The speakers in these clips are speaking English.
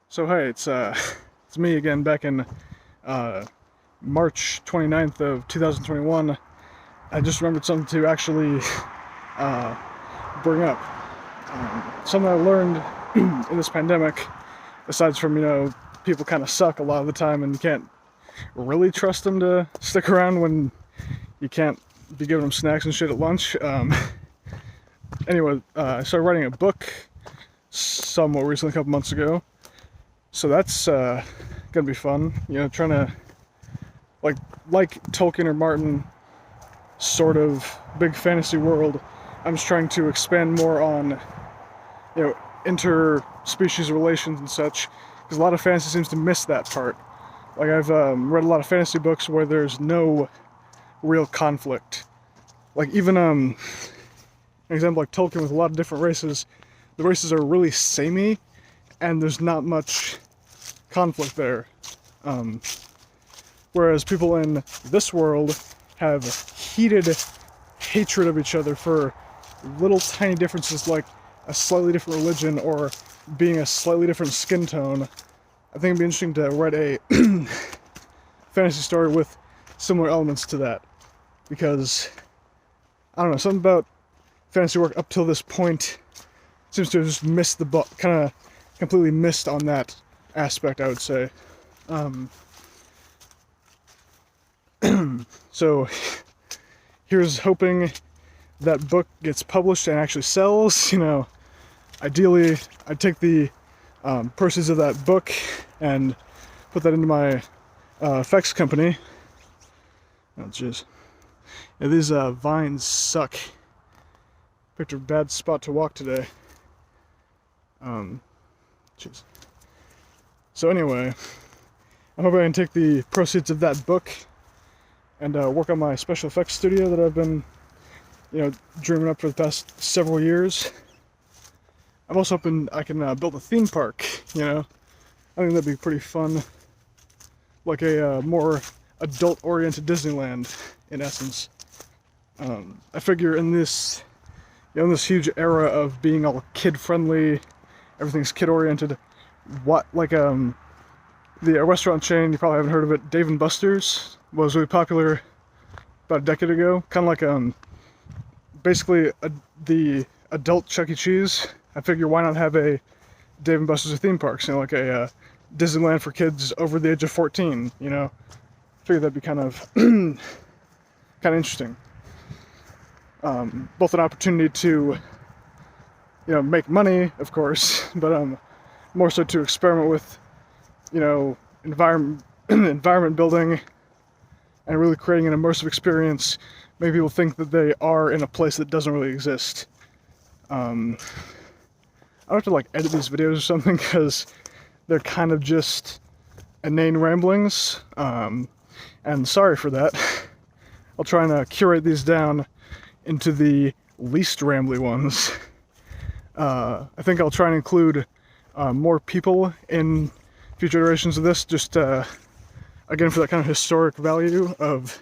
So hey, it's me again back in uh, March 29th of 2021. I just remembered something to actually uh, bring up. Something I learned in this pandemic, aside from, people kind of suck a lot of the time and you can't really trust them to stick around when you can't be giving them snacks and shit at lunch. Anyway, I started writing a book somewhat recently, a couple months ago. So that's gonna be fun. Trying to like Tolkien or Martin, sort of big fantasy world. I'm just trying to expand more on interspecies relations and such, because a lot of fantasy seems to miss that part. Like I've read a lot of fantasy books where there's no real conflict. Like even an example like Tolkien with a lot of different races, the races are really samey, and there's not much conflict there. Whereas people in this world have heated hatred of each other for little tiny differences like a slightly different religion or being a slightly different skin tone. I think it'd be interesting to write a fantasy story with similar elements to that. Because, I don't know, something about fantasy work up till this point seems to have just missed the boat, kind of completely missed on that aspect, I would say. So here's hoping that book gets published and actually sells. Ideally I'd take the proceeds of that book and put that into my effects company. Oh jeez. Yeah, these vines suck. Picked a bad spot to walk today. Jeez. So anyway, I'm hoping I can take the proceeds of that book and work on my special effects studio that I've been, dreaming up for the past several years. I'm also hoping I can build a theme park, I think that'd be pretty fun. Like a more adult-oriented Disneyland, in essence. I figure in this huge era of being all kid-friendly, everything's kid-oriented, the restaurant chain, you probably haven't heard of it, Dave & Buster's, was really popular about a decade ago. Kind of like basically the adult Chuck E. Cheese. I figure why not have a Dave & Buster's theme parks, like a Disneyland for kids over the age of 14, I figure that'd be kind of interesting. Both an opportunity to, make money, of course, but more so to experiment with, environment building and really creating an immersive experience. Maybe people think that they are in a place that doesn't really exist. I don't have to edit these videos or something because they're kind of just inane ramblings. And sorry for that. I'll try and curate these down into the least rambly ones. I think I'll try and include more people in future iterations of this, just again for that kind of historic value of,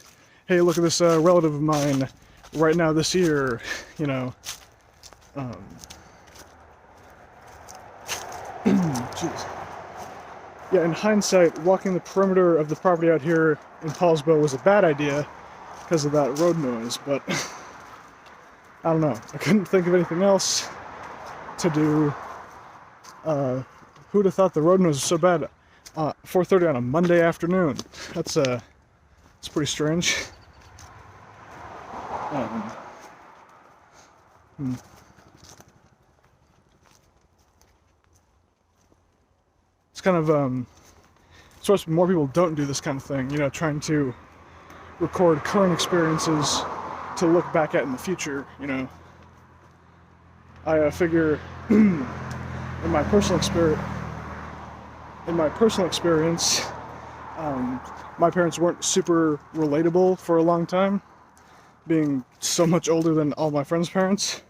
hey, look at this relative of mine right now this year, Jeez. Yeah, in hindsight, walking the perimeter of the property out here in Paulsbo was a bad idea because of that road noise, but I don't know. I couldn't think of anything else to do. Who'd have thought the road noise was so bad? 4:30 on a Monday afternoon. That's it's pretty strange. Um, hmm. It's kind of so more people don't do this kind of thing. Trying to record current experiences to look back at in the future. I figure in my personal experience. My parents weren't super relatable for a long time, being so much older than all my friends' parents.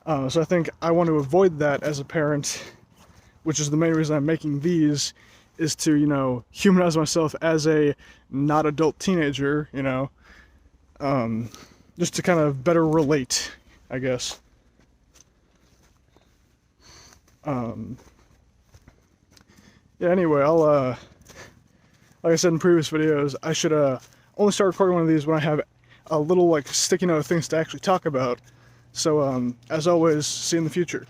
So I think I want to avoid that as a parent, which is the main reason I'm making these, is to, humanize myself as a not adult teenager, just to kind of better relate, I guess. Yeah, anyway, like I said in previous videos, I should only start recording one of these when I have a little like sticky note of things to actually talk about. So as always, see you in the future.